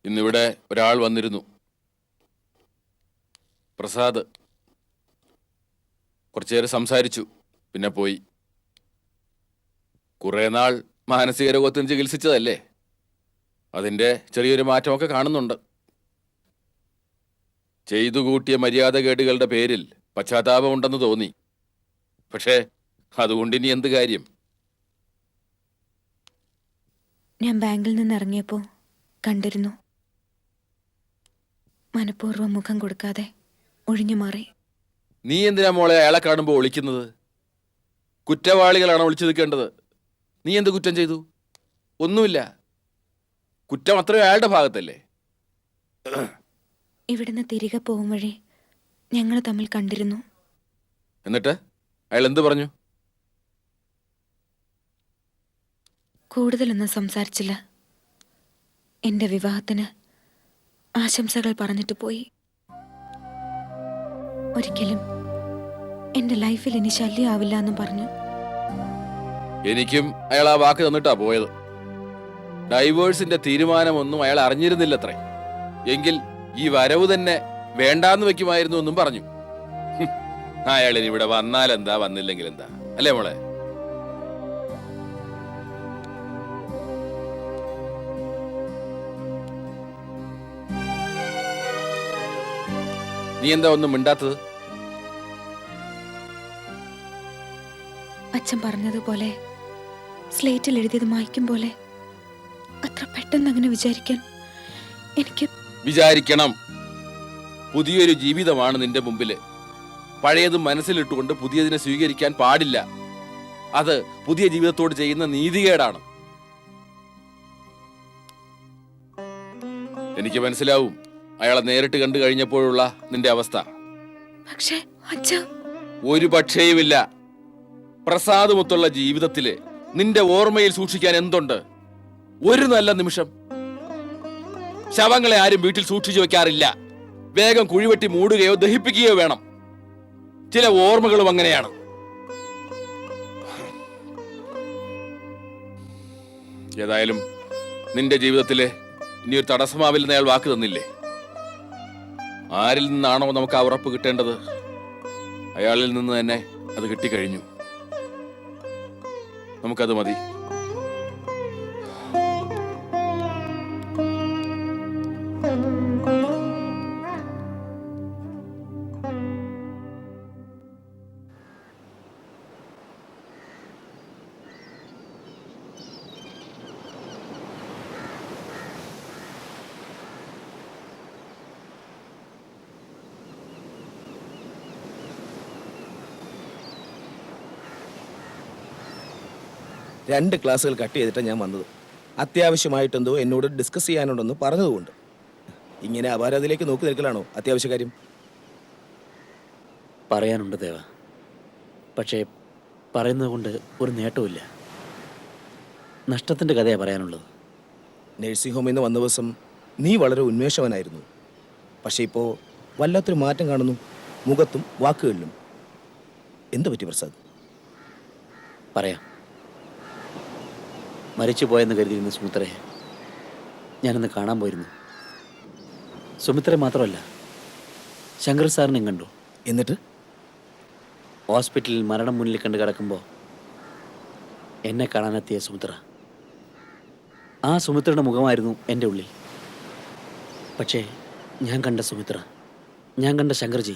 ഇന്നിവിടെ ഒരാൾ വന്നിരുന്നു. പ്രസാദ്. കുറച്ചേരം സംസാരിച്ചു, പിന്നെ പോയി. കുറേ നാൾ മാനസിക രോഗത്തിന് ചികിത്സിച്ചതല്ലേ, അതിൻ്റെ ചെറിയൊരു മാറ്റമൊക്കെ കാണുന്നുണ്ട്. ചെയ്തു കൂട്ടിയ മര്യാദകേടുകളുടെ പേരിൽ പശ്ചാത്താപമുണ്ടെന്ന് തോന്നി. പക്ഷേ അതുകൊണ്ടിനി എന്ത് കാര്യം? ഞാൻ ബാങ്കിൽ നിന്ന് ഇറങ്ങിയപ്പോൾ കണ്ടിരുന്നു. മനഃപൂർവ്വം മുഖം കൊടുക്കാതെ ഒഴിഞ്ഞു മാറി. നീ എന്തിനാ മോളെ അയാളെ കാണുമ്പോൾ ഒളിക്കുന്നത്? കുറ്റവാളികളാണ് ഒളിച്ചു നിൽക്കേണ്ടത്. നീ എന്ത് കുറ്റം ചെയ്തു? ഒന്നുമില്ല. കുറ്റം അത്രയും അയാളുടെ ഭാഗത്തല്ലേ. ഇവിടുന്ന് തിരികെ പോകും വഴി ഞങ്ങൾ തമ്മിൽ കണ്ടിരുന്നു. എന്നിട്ട് അയാൾ എന്ത് പറഞ്ഞു? കൂടുതലൊന്നും സംസാരിച്ചില്ല. എൻ്റെ വിവാഹത്തിന് ആശംസകൾ പറഞ്ഞിട്ട് പോയി. ഒരിക്കലും എൻ്റെ ലൈഫിൽ ഇനി ശല്യമാവില്ല എന്നും പറഞ്ഞു. എനിക്കും അയാൾ ആ വാക്ക് തന്നിട്ടാ പോയത്. ഡൈവേഴ്സിന്റെ തീരുമാനമൊന്നും അയാൾ അറിഞ്ഞിരുന്നില്ലത്രേ. എങ്കിൽ ഈ വരവ് തന്നെ വേണ്ടാന്ന് വെക്കുമായിരുന്നു എന്നും പറഞ്ഞു. അയാളിന് ഇവിടെ വന്നാലെന്താ, വന്നില്ലെങ്കിൽ എന്താ, അല്ലേ മോളെ? നീ എന്താ ഒന്നും മിണ്ടാത്തത്? അച്ഛൻ പറഞ്ഞതുപോലെ സ്ലേറ്റിൽ എഴുതിയത് മായ്ക്കും പോലെ അത്ര പെട്ടെന്ന് അങ്ങനെ വിചാരിക്കാൻ എനിക്ക്. വിചാരിക്കണം. പുതിയൊരു ജീവിതമാണ് നിന്റെ മുമ്പില്. പഴയത് മനസ്സിലിട്ടുകൊണ്ട് പുതിയതിനെ സ്വീകരിക്കാൻ പാടില്ല. അത് പുതിയ ജീവിതത്തോട് ചെയ്യുന്ന നീതികേടാണ്. എനിക്ക് മനസ്സിലാവും അയാളെ നേരിട്ട് കണ്ടു കഴിഞ്ഞപ്പോഴുള്ള നിന്റെ അവസ്ഥ. പക്ഷേ അച്ഛാ, ഒരു പക്ഷേയുമില്ല. പ്രസാദുമൊത്തുള്ള ജീവിതത്തില് നിന്റെ ഓർമ്മയിൽ സൂക്ഷിക്കാൻ എന്തുണ്ട്? ഒരു നല്ല നിമിഷം. ശവങ്ങളെ ആരും വീട്ടിൽ സൂക്ഷിച്ചു വെക്കാറില്ല. വേഗം കുഴിവെട്ടി മൂടുകയോ ദഹിപ്പിക്കുകയോ വേണം. ചില ഓർമ്മകളും അങ്ങനെയാണ്. ഏതായാലും നിന്റെ ജീവിതത്തില് ഇനിയൊരു തടസ്സമാവില്ലെന്ന് അയാൾ വാക്ക് തന്നില്ലേ? ആരിൽ നിന്നാണോ നമുക്ക് ആ ഉറപ്പ് കിട്ടേണ്ടത്, അയാളിൽ നിന്ന് തന്നെ അത് കിട്ടിക്കഴിഞ്ഞു. നമുക്കത് മതി. രണ്ട് ക്ലാസ്സുകൾ കട്ട് ചെയ്തിട്ടാണ് ഞാൻ വന്നത്. അത്യാവശ്യമായിട്ടെന്തോ എന്നോട് ഡിസ്കസ് ചെയ്യാനുണ്ടെന്ന് പറഞ്ഞതുകൊണ്ട്. ഇങ്ങനെ അപാരതയിലേക്ക് നോക്കി നിൽക്കലാണോ അത്യാവശ്യ കാര്യം? പറയാനുണ്ട് ദേവ, പക്ഷേ പറയുന്നത് കൊണ്ട് ഒരു നേട്ടവുമില്ല. നഷ്ടത്തിൻ്റെ കഥയാണ് പറയാനുള്ളത്. നഴ്സിംഗ് ഹോമിൽ നിന്ന് വന്ന ദിവസം നീ വളരെ ഉന്മേഷവനായിരുന്നു. പക്ഷേ ഇപ്പോൾ വല്ലാത്തൊരു മാറ്റം കാണുന്നു, മുഖത്തും വാക്കുകളിലും. എന്ത് പറ്റി പ്രസാദ്? പറയാം. മരിച്ചു പോയെന്ന് കരുതിയിരുന്ന സുമിത്രയെ ഞാനിന്ന് കാണാൻ പോയിരുന്നു. സുമിത്രയെ മാത്രമല്ല, ശങ്കർ സാറിനെയും കണ്ടു. എന്നിട്ട് ഹോസ്പിറ്റലിൽ മരണം മുന്നിൽ കണ്ട് കിടക്കുമ്പോൾ എന്നെ കാണാനെത്തിയ സുമിത്ര. ആ സുമിത്രയുടെ മുഖമായിരുന്നു എൻ്റെ ഉള്ളിൽ. പക്ഷേ ഞാൻ കണ്ട സുമിത്ര, ഞാൻ കണ്ട ശങ്കർജി,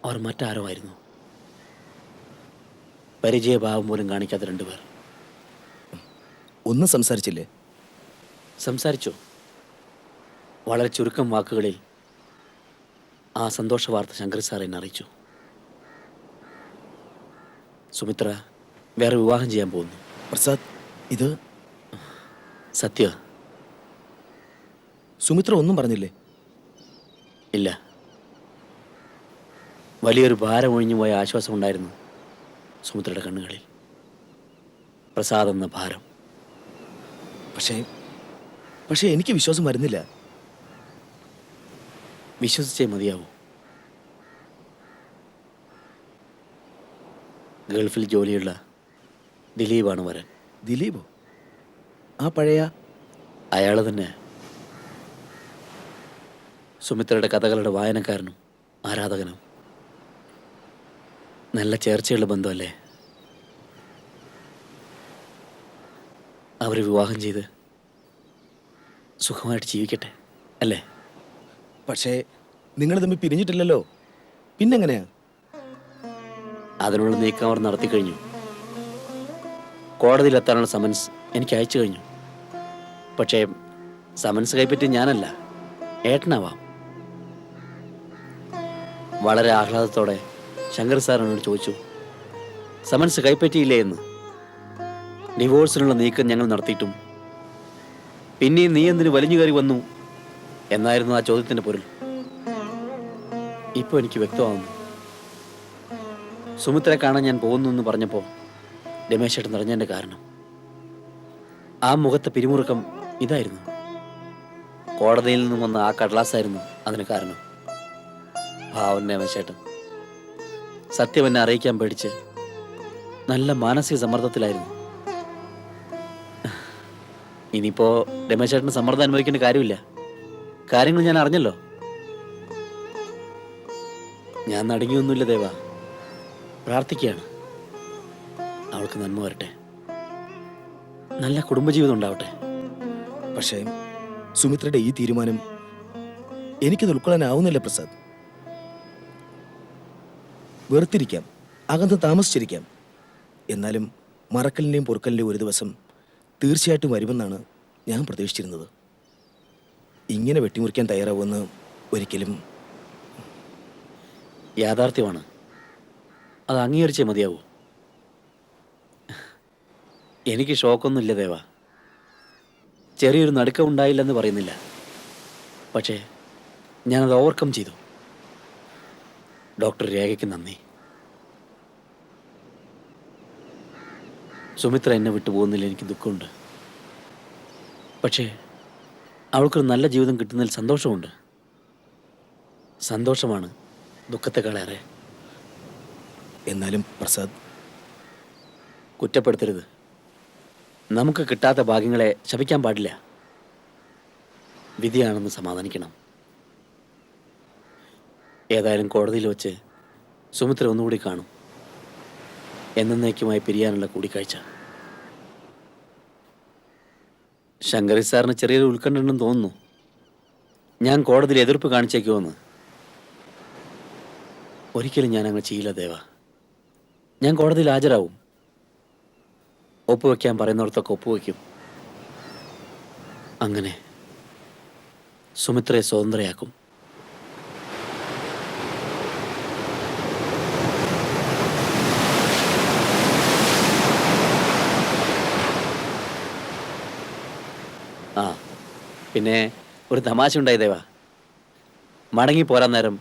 അവർ മറ്റാരോ ആയിരുന്നു. പരിചയഭാവം പോലും കാണിക്കാത്ത രണ്ടുപേർ. ഒന്നും സംസാരിച്ചില്ലേ? സംസാരിച്ചു. വളരെ ചുരുക്കം വാക്കുകളിൽ ആ സന്തോഷ വാർത്ത ശങ്കർ സാർ എന്നെ അറിയിച്ചു. സുമിത്ര വേറെ വിവാഹം ചെയ്യാൻ പോകുന്നു. പ്രസാദ്, ഇത് സത്യ. സുമിത്ര ഒന്നും പറഞ്ഞില്ലേ? ഇല്ല. വലിയൊരു ഭാരം ഒഴിഞ്ഞു പോയ ആശ്വാസമുണ്ടായിരുന്നു സുമിത്രയുടെ കണ്ണുകളിൽ. പ്രസാദ് എന്ന ഭാരം. പക്ഷേ എനിക്ക് വിശ്വാസം വരുന്നില്ല. വിശ്വസിച്ചേ മതിയാവൂ. ഗൾഫിൽ ജോലിയുള്ള ദിലീപാണ് വരൻ. ദിലീപോ? ആ പഴയ? അയാൾ തന്നെ. സുമിത്രയുടെ കഥകളുടെ വായനക്കാരനും ആരാധകനും. നല്ല ചേർച്ചയുള്ള ബന്ധമല്ലേ? അവർ വിവാഹം ചെയ്ത് സുഖമായിട്ട് ജീവിക്കട്ടെ, അല്ലേ? പക്ഷേ നിങ്ങൾ തമ്മിൽ പിരിഞ്ഞിട്ടില്ലല്ലോ, പിന്നെങ്ങനെയാ? അതിനുള്ള നീക്കം അവർ നടത്തി കഴിഞ്ഞു. കോടതിയിലെത്താനുള്ള സമൻസ് എനിക്ക് അയച്ചു കഴിഞ്ഞു. പക്ഷേ സമൻസ് കൈപ്പറ്റി ഞാനല്ല, ഏട്ടനാവാം. വളരെ ആഹ്ലാദത്തോടെ ശങ്കർ സാർ എന്നോട് ചോദിച്ചു, സമൻസ് കൈപ്പറ്റിയില്ലേ എന്ന്. ഡിവോഴ്സിനുള്ള നീക്കം ഞങ്ങൾ നടത്തിയിട്ടും പിന്നെയും നീ എന്തിനു വലിഞ്ഞു കയറി വന്നു എന്നായിരുന്നു ആ ചോദ്യത്തിൻ്റെ പൊരുൾ. ഇപ്പോൾ എനിക്ക് വ്യക്തമാകുന്നു. സുമിത്രയെ കാണാൻ ഞാൻ പോകുന്നു എന്ന് പറഞ്ഞപ്പോൾ രമേശ് ചേട്ടൻ നിറഞ്ഞതിൻ്റെ കാരണം, ആ മുഖത്തെ പിരിമുറുക്കം ഇതായിരുന്നു. കോടതിയിൽ നിന്നും വന്ന ആ കടലാസായിരുന്നു അതിന് കാരണം. പാവൻ രമേശ് ചേട്ടൻ സത്യം എന്നെ അറിയിക്കാൻ പേടിച്ച് നല്ല മാനസിക സമ്മർദ്ദത്തിലായിരുന്നു. ഇനിയിപ്പോൾ രമേശ് ചേട്ടന് സമ്മർദ്ദം അനുഭവിക്കേണ്ട കാര്യമില്ല. കാര്യങ്ങൾ ഞാൻ അറിഞ്ഞല്ലോ. ഞാൻ നടുങ്ങിയൊന്നുമില്ല ദേവ, പ്രാർത്ഥിക്കുകയാണ്. അവൾക്ക് നന്മ വരട്ടെ, നല്ല കുടുംബജീവിതം ഉണ്ടാവട്ടെ. പക്ഷേ സുമിത്രയുടെ ഈ തീരുമാനം എനിക്കത് ഉൾക്കൊള്ളാനാവുന്നില്ല പ്രസാദ്. വെറുത്തിരിക്കാം, അകന്ന് താമസിച്ചിരിക്കാം, എന്നാലും മറക്കലിൻ്റെയും പൊറുക്കലിൻ്റെയും ഒരു ദിവസം തീർച്ചയായിട്ടും വരുമെന്നാണ് ഞാൻ പ്രതീക്ഷിച്ചിരുന്നത്. ഇങ്ങനെ വെട്ടിമുറിക്കാൻ തയ്യാറാവുമെന്ന് ഒരിക്കലും. യാഥാർത്ഥ്യമാണ്, അത് അംഗീകരിച്ചേ മതിയാവൂ. എനിക്ക് ഷോക്കൊന്നുമില്ല ദേവ, ചെറിയൊരു നടുക്കം ഉണ്ടായില്ലെന്ന് പറയുന്നില്ല. പക്ഷേ ഞാനത് ഓവർകം ചെയ്തു. ഡോക്ടർ രേഖയ്ക്ക് നന്ദി. സുമിത്ര എന്നെ വിട്ടുപോകുന്നതിൽ എനിക്ക് ദുഃഖമുണ്ട്. പക്ഷേ അവൾക്കൊരു നല്ല ജീവിതം കിട്ടുന്നതിൽ സന്തോഷമുണ്ട്. സന്തോഷമാണ് ദുഃഖത്തെക്കാളേറെ. എന്നാലും പ്രസാദ്, കുറ്റപ്പെടുത്തരുത്. നമുക്ക് കിട്ടാത്ത ഭാഗ്യങ്ങളെ ശപിക്കാൻ പാടില്ല. വിധിയാണെന്ന് സമാധാനിക്കണം. ഏതായാലും കോടതിയിൽ വെച്ച് സുമിത്ര ഒന്നുകൂടി കാണും. എന്നേക്കുമായി പിരിയാനുള്ള കൂടിക്കാഴ്ച. ശങ്കരി സാറിന് ചെറിയൊരു ഉത്കണ്ഠ ഉണ്ടെന്ന് തോന്നുന്നു. ഞാൻ കോടതിയിൽ എതിർപ്പ് കാണിച്ചേക്കുമെന്ന്. ഒരിക്കലും ഞാൻ അങ്ങനെ ചെയ്യില്ല ദേവ. ഞാൻ കോടതിയിൽ ഹാജരാവും. ഒപ്പുവെക്കാൻ പറയുന്നിടത്തൊക്കെ ഒപ്പുവെക്കും. അങ്ങനെ സുമിത്രയെ സ്വതന്ത്രയാക്കും. ആ പിന്നെ ഒരു തമാശ ഉണ്ടായി ദേവ. മടങ്ങി പോരാൻ നേരം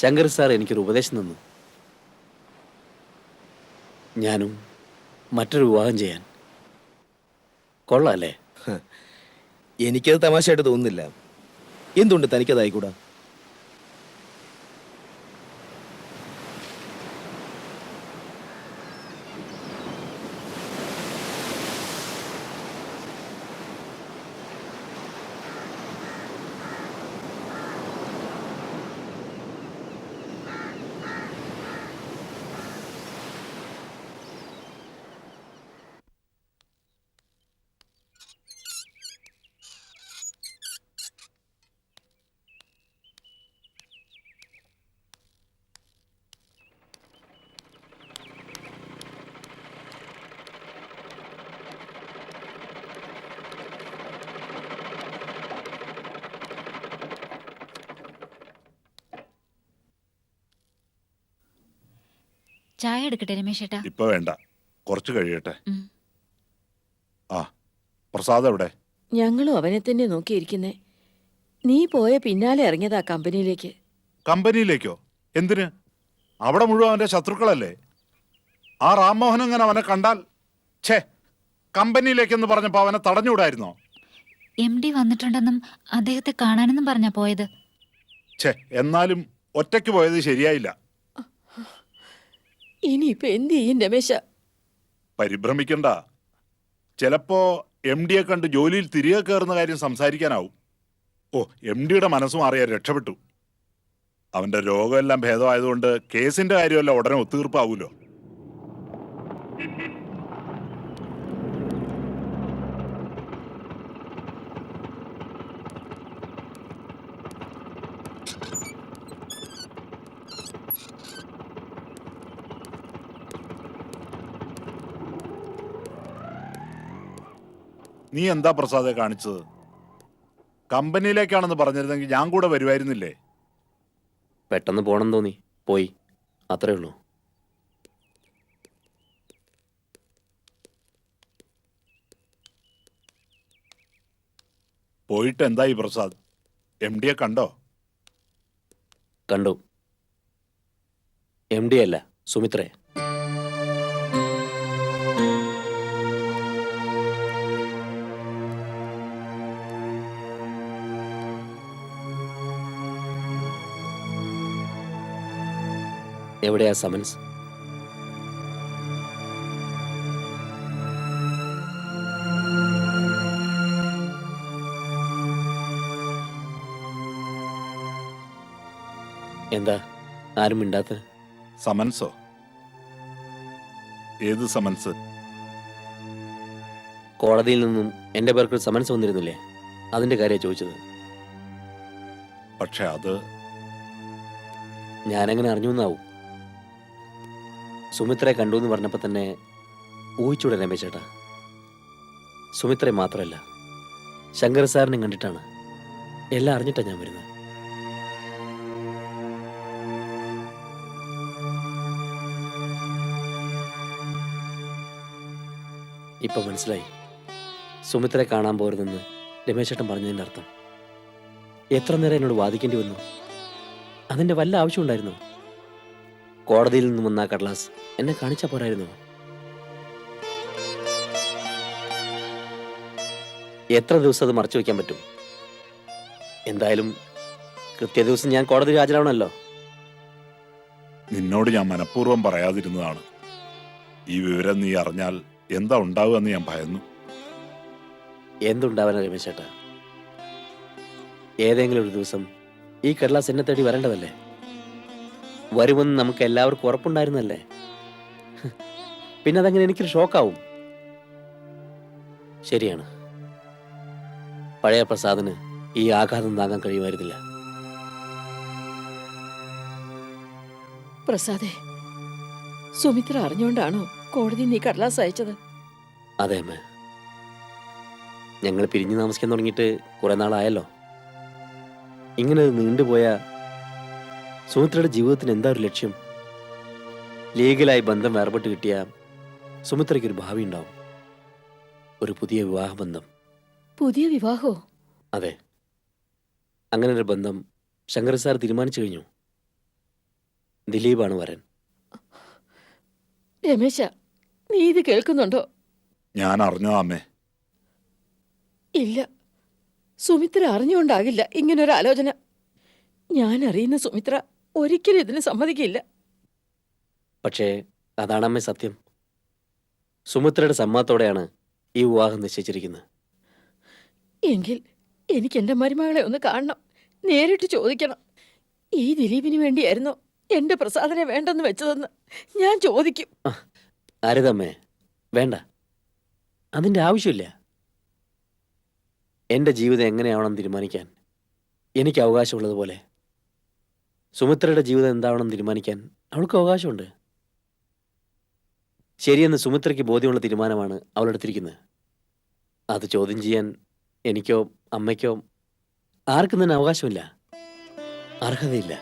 ശങ്കർ സാർ എനിക്കൊരു ഉപദേശം തന്നു. ഞാനും മറ്റൊരു വിവാഹം ചെയ്യാൻ. കൊള്ളാല്ലേ? എനിക്കത് തമാശയായിട്ട് തോന്നുന്നില്ല. എന്തുകൊണ്ട് തനിക്കതായിക്കൂടാ? ചായ എടുക്കട്ടെ രമേശ് ചേട്ടാ? ഇപ്പൊ വേണ്ട, കുറച്ച് കഴിയട്ടെ. ഉം. ആ പ്രസാദ് എവിടെ? ഞങ്ങളും അവനെ തന്നെ നോക്കിയിരിക്കുന്നേ. നീ പോയ പിന്നാലെ ഇറങ്ങിയതാ കമ്പനിയിലേക്ക്. കമ്പനിയിലേക്കോ? എന്തിന്? അവിടെ മുഴുവൻ അവന്റെ ശത്രുക്കളല്ലേ. ആ റാംമോഹൻ അങ്ങനെ അവനെ കണ്ടാൽ ഛേ, കമ്പനിയിലേക്കെന്ന് പറഞ്ഞപ്പോ അവനെ തടഞ്ഞുകൂടായിരുന്നോ? MD വന്നിട്ടുണ്ടെന്നും അദ്ദേഹത്തെ കാണാനെന്നും പറഞ്ഞാ പോയത്. ഛേ, എന്നാലും ഒറ്റയ്ക്ക് പോയത് ശരിയായില്ല. ഇനിയിപ്പൊ എന്ത് ചെയ്യും രമേശ? പരിഭ്രമിക്കണ്ട. ചിലപ്പോ MD യെ കണ്ട് ജോലിയിൽ തിരികെ കയറുന്ന കാര്യം സംസാരിക്കാനാവും. ഓ, എം ഡിയുടെ മനസ്സ് മാറിയാൽ രക്ഷപ്പെട്ടു. അവന്റെ രോഗമെല്ലാം ഭേദമായതുകൊണ്ട് കേസിന്റെ കാര്യമല്ല ഉടനെ ഒത്തുതീർപ്പാവൂലോ. നീ എന്താ പ്രസാദെ കാണിച്ചത്? കമ്പനിയിലേക്കാണെന്ന് പറഞ്ഞിരുന്നെങ്കിൽ ഞാൻ കൂടെ വരുമായിരുന്നില്ലേ? പെട്ടെന്ന് പോകണം തോന്നി, പോയി, അത്രേ ഉള്ളൂ. പോയിട്ട് എന്തായി പ്രസാദ്? എം ഡിയെ കണ്ടോ? കണ്ടു. എം ഡി അല്ല, സുമിത്രയെ. എവിടെയാ സമൻസ്? എന്താ ആരും മിണ്ടാത്ത? സമൻസോ? ഏത് സമൻസ്? കോടതിയിൽ നിന്നും എൻ്റെ പേർക്ക് സമൻസ് വന്നിരുന്നില്ലേ, അതിൻ്റെ കാര്യമാണ് ചോദിച്ചത്. പക്ഷെ അത് ഞാനെങ്ങനെ അറിഞ്ഞു എന്നാവും? സുമിത്രയെ കണ്ടു എന്ന് പറഞ്ഞപ്പോൾ തന്നെ ഊഹിച്ചൂടെ രമേശ് ചേട്ടാ? സുമിത്രയെ മാത്രമല്ല, ശങ്കർ സാറിനെയും കണ്ടിട്ടാണ്, എല്ലാം അറിഞ്ഞിട്ടാണ് ഞാൻ വരുന്നത്. ഇപ്പം മനസ്സിലായി സുമിത്രയെ കാണാൻ പോരുതെന്ന് രമേശ് ചേട്ടൻ പറഞ്ഞതിൻ്റെ അർത്ഥം. എത്ര നേരം എന്നോട് വാദിക്കേണ്ടി വന്നു? അതിൻ്റെ വല്ല ആവശ്യമുണ്ടായിരുന്നോ? കോടതിയിൽ നിന്നും വന്ന ആ കടലാസ് എന്നെ കാണിച്ചാൽ പോരായിരുന്നോ? എത്ര ദിവസം അത് മറച്ചു വയ്ക്കാൻ പറ്റും? എന്തായാലും കൃത്യ ദിവസം ഞാൻ കോടതിയിൽ ഹാജരാവണമല്ലോ. നിന്നോട് ഞാൻ മനഃപൂർവ്വം പറയാതിരുന്നതാണ്. ഈ വിവരം നീ അറിഞ്ഞാൽ എന്താ ഉണ്ടാവുക എന്ന് ഞാൻ ഭയന്നു. എന്തുണ്ടാവാനാ രമേശ് ചേട്ടാ? ഏതെങ്കിലും ഒരു ദിവസം ഈ കടലാസ് എന്നെ തേടി വരേണ്ടതല്ലേ? വരുമെന്ന് നമുക്ക് എല്ലാവർക്കും ഉറപ്പുണ്ടായിരുന്നല്ലേ? പിന്നെ അതങ്ങനെ എനിക്കൊരു ഷോക്കാവും. ശരിയാണ്, പഴയ പ്രസാദിന് ഈ ആഘാതം താങ്ങാൻ കഴിയുമായിരുന്നില്ല. പ്രസാദേ, സുമിത്ര അറിഞ്ഞുകൊണ്ടാണോ കോടതി നീ കടലാസ് അയച്ചത്? അതെ അമ്മ, ഞങ്ങൾ പിരിഞ്ഞു താമസിക്കാൻ തുടങ്ങിയിട്ട് കുറെ നാളായല്ലോ. ഇങ്ങനെ നീണ്ടുപോയ സുമിത്രയുടെ ജീവിതത്തിന് എന്താ ഒരു ലക്ഷ്യം? ലീഗലായി ബന്ധം വേർപെട്ട് കിട്ടിയ സുമിത്രയ്ക്കൊരു ഭാവി ഉണ്ടാവും, ഒരു പുതിയ വിവാഹബന്ധം. പുതിയ വിവാഹോ? അതെ, അങ്ങനെ ഒരു ബന്ധം ശങ്കർ സാർ തീരുമാനിച്ചു കഴിഞ്ഞു. ദിലീപാണ് വരൻ. രമേശ, നീ ഇത് കേൾക്കുന്നുണ്ടോ? ഞാൻ അറിഞ്ഞോ അമ്മേ? ഇല്ല, സുമിത്ര അറിഞ്ഞുകൊണ്ടാകില്ല ഇങ്ങനൊരു ആലോചന. ഞാൻ അറിയുന്ന സുമിത്ര ഒരിക്കലും ഇതിന് സമ്മതിക്കില്ല. പക്ഷേ അതാണമ്മേ സത്യം. സുമിത്രയുടെ സമ്മതത്തോടെയാണ് ഈ വിവാഹം നിശ്ചയിച്ചിരിക്കുന്നത്. എങ്കിൽ എനിക്ക് എൻ്റെ മരുമകളെ ഒന്ന് കാണണം, നേരിട്ട് ചോദിക്കണം. ഈ ദിലീപിന് വേണ്ടിയായിരുന്നോ എൻ്റെ പ്രസാദനെ വേണ്ടെന്ന് വെച്ചതെന്ന് ഞാൻ ചോദിക്കും. അരുതമ്മേ, വേണ്ട, അതിൻ്റെ ആവശ്യമില്ല. എൻ്റെ ജീവിതം എങ്ങനെയാവണം തീരുമാനിക്കാൻ എനിക്ക് അവകാശമുള്ളതുപോലെ സുമിത്രയുടെ ജീവിതം എന്താവണം തീരുമാനിക്കാൻ അവൾക്ക് അവകാശമുണ്ട്. ശരിയെന്ന് സുമിത്രയ്ക്ക് ബോധ്യമുള്ള തീരുമാനമാണ് അവളെടുത്തിരിക്കുന്നത്. അത് ചോദ്യം ചെയ്യാൻ എനിക്കോ അമ്മയ്ക്കോ ആർക്കും തന്നെ അവകാശമില്ല, അർഹതയില്ല.